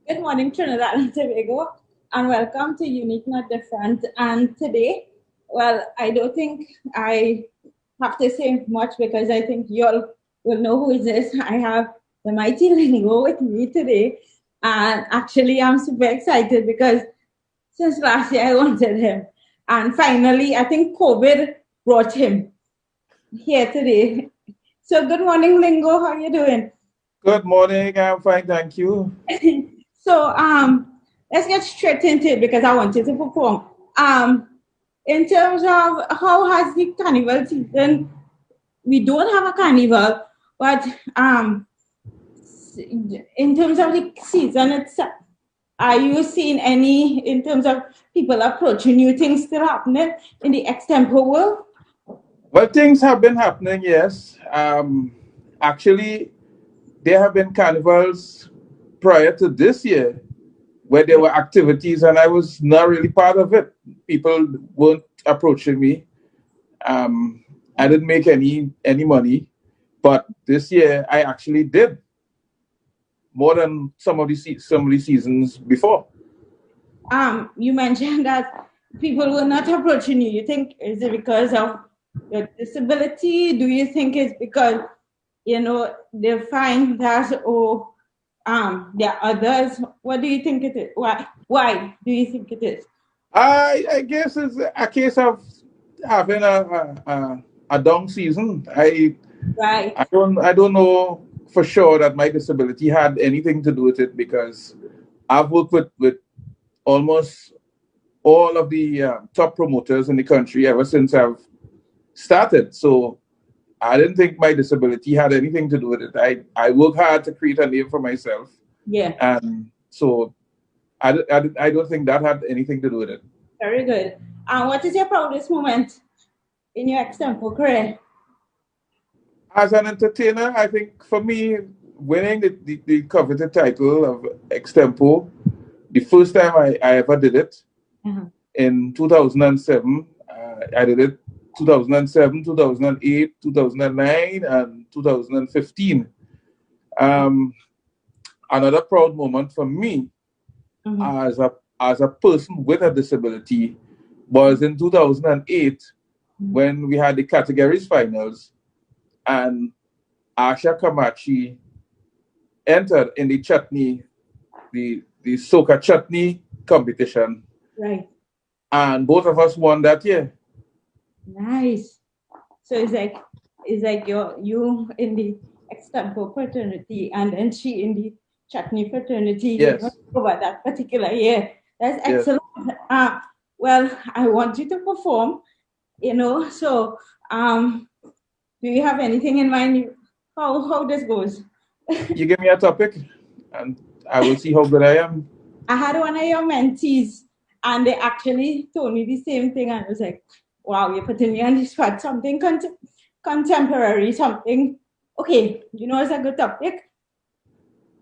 Good morning, Trinidad and Tobago, and welcome to Unique Not Different. And today, well, I don't think I have to say much because I think you all will know who it is. I have the mighty Lingo with me today, and actually, I'm super excited because since last year I wanted him, and finally, I think COVID brought him here today. So, good morning, Lingo. How are you doing? Good morning. I'm fine, thank you. So let's get straight into it because I wanted to perform. In terms of how has the carnival season, we don't have a carnival, but in terms of the season itself, are you seeing any in terms of people approaching new things still happening in the extempo world? Well, things have been happening, yes. Actually, there have been carnivals prior to this year where there were activities, and I was not really part of it. People weren't approaching me. Um, I didn't make any money, but this year I actually did more than some of the seasons before. You mentioned that people were not approaching you. You think is it because of your disability? Do you think it's because they find that there are others? What do you think it is? Why do you think it is? I guess it's a case of having a down season. Right. I don't know for sure that my disability had anything to do with it because I've worked with almost all of the top promoters in the country ever since I've started. So I didn't think my disability had anything to do with it. I work hard to create a name for myself, Yeah. and so I don't think that had anything to do with it. Very good. What is your proudest moment in your extempo career? As an entertainer, I think for me, winning the coveted title of extempo, the first time I ever did it Uh-huh. in 2007. I did it 2007, 2008, 2009, and 2015. Um, Another proud moment for me Mhm. as a person with a disability was in 2008 when we had the categories finals and Asha Kamachi entered in the chutney, the soca chutney competition, Right. and both of us won that year. Nice. So it's like you in the extempo fraternity and then she in the chutney fraternity. You know Yes, about that particular year. That's yes. excellent. Uh, well, I want you to perform. So do you have anything in mind? How this goes? You give me a topic, and I will see how good I am. I had one of your mentees, and they actually told me the same thing, and I was like, "Wow, you're putting me on the spot. Something contemporary, something." Okay, it's a good topic.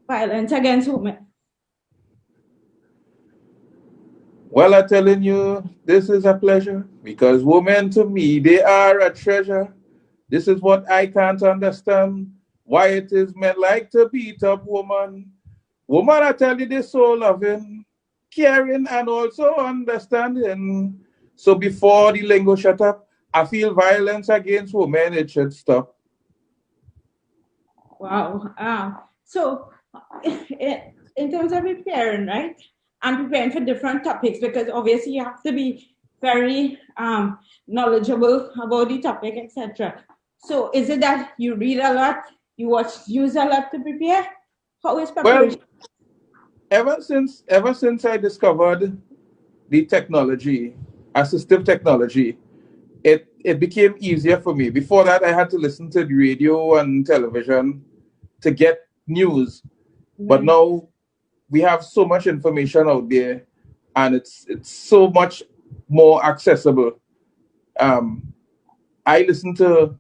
Violence against women. Well, I'm telling you, this is a pleasure because women to me, they are a treasure. This is what I can't understand. Why it is men like to beat up woman. Woman, I tell you, this so loving, caring, and also understanding. So before the lingo shut up, I feel violence against women, it should stop. Wow. So, in terms of preparing, right? And preparing for different topics because obviously you have to be very knowledgeable about the topic, etc. So, is it that you read a lot, you watch news a lot to prepare? How is preparation? Well, ever since I discovered the technology, assistive technology, it became easier for me. Before that, I had to listen to the radio and television to get news. But Right. now we have so much information out there, and it's so much more accessible. Um, I listen to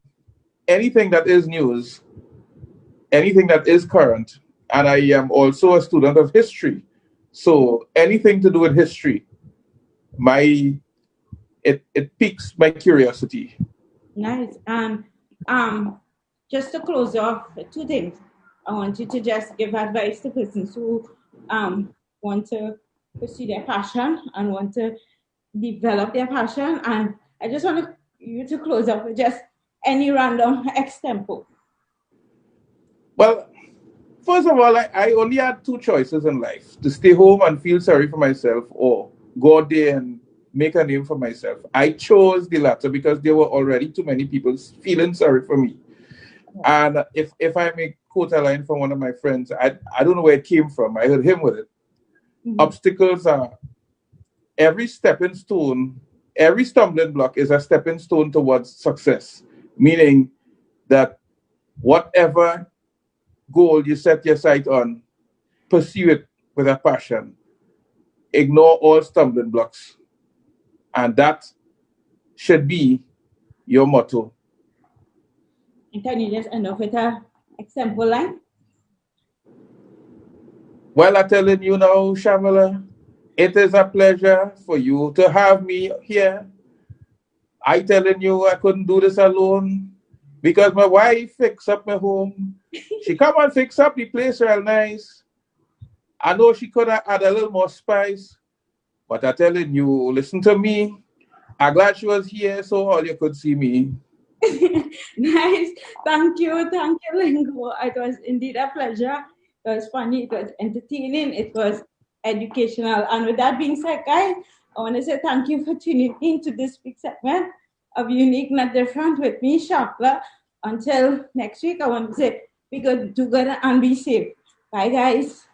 anything that is news, anything that is current, and I am also a student of history. So anything to do with history, my it piques my curiosity. Nice. Just to close off, two things. I want you to just give advice to persons who want to pursue their passion and want to develop their passion. And I just want you to close up with just any random example. Well, first of all, I only had two choices in life: to stay home and feel sorry for myself, or go out there and make a name for myself. I chose the latter because there were already too many people feeling sorry for me. And if I may quote a line from one of my friends, I don't know where it came from. I heard him with it. Mhm. Obstacles are every stepping stone, every stumbling block is a stepping stone towards success, meaning that whatever goal you set your sight on, pursue it with a passion. Ignore all stumbling blocks. And that should be your motto. And can you just end off with a example line? Well, I'm telling you now, Shamala, it is a pleasure for you to have me here. I telling you I couldn't do this alone because my wife fix up my home. She come and fix up the place real nice. I know she could have add a little more spice, but I telling you, listen to me. I'm glad she was here so all you could see me. Nice. Thank you, Lingo. It was indeed a pleasure. It was funny, it was entertaining, it was educational. And with that being said, guys, I want to say thank you for tuning in to this big segment of Unique Not Different with me, Shakla. Until next week, I want to say be good, do good, and be safe. Bye, guys.